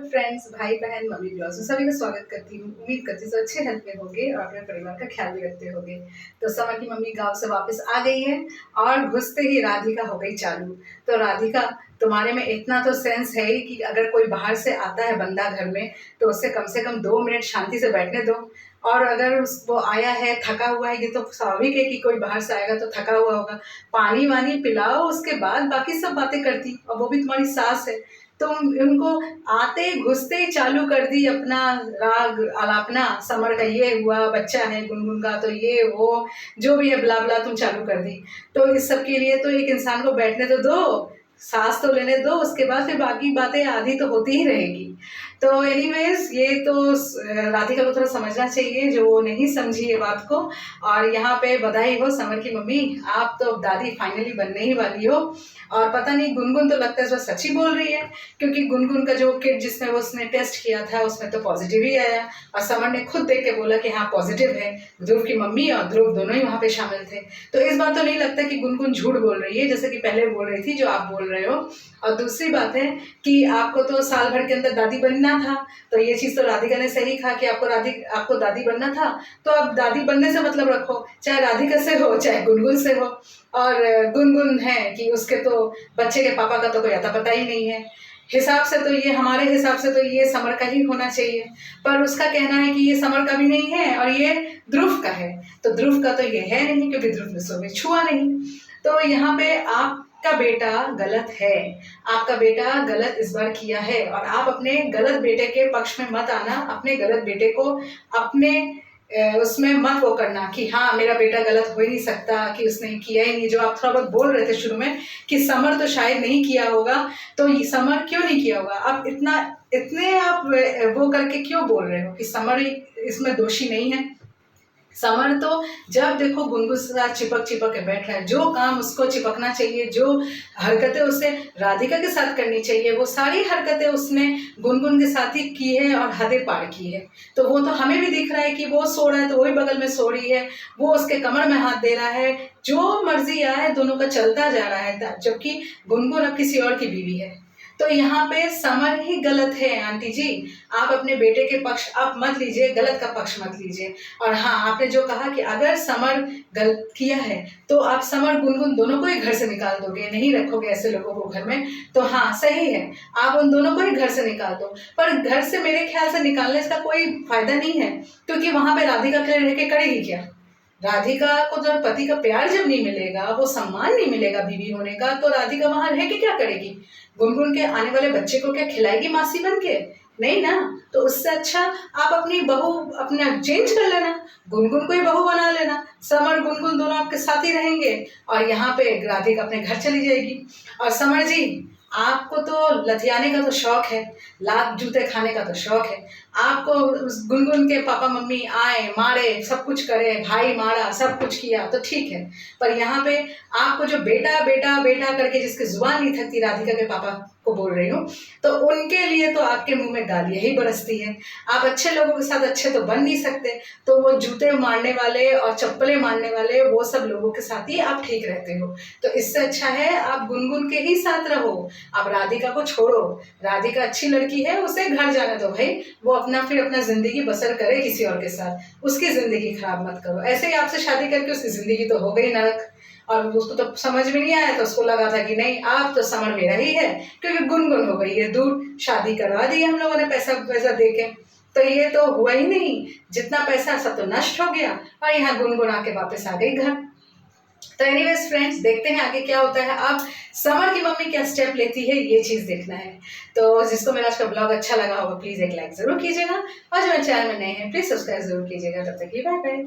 Friends, भाई बहन, mummy blogs में सभी का स्वागत करती हूँ। उम्मीद करती हूँ सब अच्छे हेल्थ में होंगे और अपने परिवार का ख्याल भी रखते होंगे। तो समर की मम्मी गांव से वापस आ गई है और घुसते ही राधिका हो गई चालू। तो राधिका, तुम्हारे में इतना तो सेंस है ही कि अगर कोई बाहर से आता है बंदा घर में तो उससे कम से कम 2 मिनट शांति से बैठने दो। और अगर वो आया है थका हुआ है, ये तो स्वाभाविक है कि कोई बाहर से आएगा तो थका हुआ होगा। पानी वानी पिलाओ, उसके बाद बाकी सब बातें करती। और वो भी तुम्हारी सास है, तो उनको आते घुसते ही चालू कर दी अपना राग आलापना। समर का ये हुआ, बच्चा है गुनगुन का तो ये वो जो भी है ब्ला ब्ला तुम चालू कर दी। तो इस सब के लिए तो एक इंसान को बैठने तो दो, सांस तो लेने दो, उसके बाद फिर बाकी बातें आधी तो होती ही रहेगी। तो एनीवेज, ये तो राधिका को थोड़ा समझना चाहिए जो वो नहीं समझी ये बात को। और यहाँ पे बधाई हो समर की मम्मी, आप तो दादी फाइनली बनने ही वाली हो। और पता नहीं गुनगुन तो लगता है सच ही बोल रही है, क्योंकि गुनगुन का जो किट जिसमें वो उसने टेस्ट किया था उसमें तो पॉजिटिव ही आया। और समर ने खुद देख के बोला कि हाँ पॉजिटिव है। ध्रुव की मम्मी और ध्रुव दोनों ही वहाँ पे शामिल थे। तो इस बात तो नहीं लगता कि गुनगुन झूठ बोल रही है जैसे कि पहले बोल रही थी जो आप बोल रहे हो। और दूसरी बात है कि आपको तो साल भर के अंदर दादी बनना था, तो ये चीज़ तो राधिका ने सही कहा कि आपको दादी बनना था। तो अब दादी बनने से मतलब रखो, चाहे राधिका से हो चाहे गुनगुन से हो। और गुनगुन है कि उसके तो बच्चे के पापा का तो कोई अता पता ही नहीं है। हिसाब से तो ये, हमारे हिसाब से तो ये समर का ही होना चाहिए, पर उसका कहना है कि ये समर का भी नहीं है और ये ध्रुव का है। तो ध्रुव का तो ये है नहीं, क्योंकि ध्रुव ने सुबह छुआ नहीं। तो यहाँ पे आपका बेटा गलत है, आपका बेटा गलत इस बार किया है। और आप अपने गलत बेटे के पक्ष में मत आना, अपने गलत बेटे को अपने उसमें मत वो करना कि हाँ मेरा बेटा गलत हो ही नहीं सकता, कि उसने किया ही नहीं। जो आप थोड़ा बहुत बोल रहे थे शुरू में कि समर तो शायद नहीं किया होगा, तो ये समर क्यों नहीं किया होगा? आप इतने आप वो करके क्यों बोल रहे हो कि समर इसमें दोषी नहीं है? समर तो जब देखो गुनगुन के साथ चिपक चिपक के बैठ रहा है। जो काम उसको चिपकना चाहिए, जो हरकतें उसे राधिका के साथ करनी चाहिए, वो सारी हरकतें उसने गुनगुन के साथ ही की है और हदें पार की है। तो वो तो हमें भी दिख रहा है कि वो सो रहा है तो वही बगल में सो रही है, वो उसके कमर में हाथ दे रहा है। जो मर्जी आए दोनों का चलता जा रहा है, जबकि गुनगुन अब किसी और की बीवी है। तो यहाँ पे समर ही गलत है आंटी जी। आप अपने बेटे के पक्ष आप मत लीजिए, गलत का पक्ष मत लीजिए। और हाँ, आपने जो कहा कि अगर समर गलत किया है तो आप समर गुनगुन दोनों को ही घर से निकाल दोगे, नहीं रखोगे ऐसे लोगों को घर में, तो हाँ सही है, आप उन दोनों को ही घर से निकाल दो। पर घर से मेरे ख्याल से निकालने का कोई फायदा नहीं है, क्योंकि वहां पे राधिका के रह के करेगी क्या? राधिका को जब पति का प्यार जब नहीं मिलेगा, वो सम्मान नहीं मिलेगा बीवी होने का, तो राधिका वहां रह के क्या करेगी? गुनगुन के आने वाले बच्चे को क्या खिलाएगी मासी बन के? नहीं ना। तो उससे अच्छा आप अपनी बहू अपना चेंज कर लेना, गुनगुन को ही बहू बना लेना। समर गुनगुन दोनों आपके साथ ही रहेंगे और यहाँ पे राधिका अपने घर चली जाएगी। और समर जी, आपको तो लथियाने का तो शौक है, लात जूते खाने का तो शौक है। आपको गुनगुन के पापा मम्मी आए मारे, सब कुछ करे, भाई मारा, सब कुछ किया तो ठीक है। पर यहाँ पे आपको जो बेटा बेटा बेटा करके जिसकी जुबान नहीं थकती, राधिका के पापा को बोल रही हूँ, तो उनके लिए तो आपके मुंह में गालियाँ ही बरसती है। आप अच्छे लोगों के साथ अच्छे तो बन नहीं सकते, तो वो जूते मारने वाले और चप्पलें मारने वाले वो सब लोगों के साथ ही आप ठीक रहते हो। तो इससे अच्छा है आप गुनगुन के ही साथ रहो। आप राधिका को छोड़ो, राधिका अच्छी लड़की है, उसे घर जाने दो भाई, वो अपना जिंदगी बसर करे किसी और के साथ, उसकी जिंदगी खराब मत करो। ऐसे ही आपसे शादी करके उसकी जिंदगी तो हो गई नरक, और उसको तो समझ में नहीं आया, तो उसको लगा था कि नहीं आप तो समर मेरा ही है, क्योंकि गुनगुन हो गई है दूर, शादी करवा दी हम लोगों ने पैसा पैसा दे के। तो ये तो हुआ ही नहीं, जितना पैसा सब तो नष्ट हो गया और यहाँ गुनगुन आके वापस आ गई घर। तो एनीवेज फ्रेंड्स, देखते हैं आगे क्या होता है। अब समर की मम्मी क्या स्टेप लेती है, ये चीज़ देखना है। तो जिसको मेरा आज का ब्लॉग अच्छा लगा होगा प्लीज़ एक लाइक ज़रूर कीजिएगा, और जो मेरे चैनल में नए हैं प्लीज़ सब्सक्राइब जरूर कीजिएगा। तब तक की बाय बाय।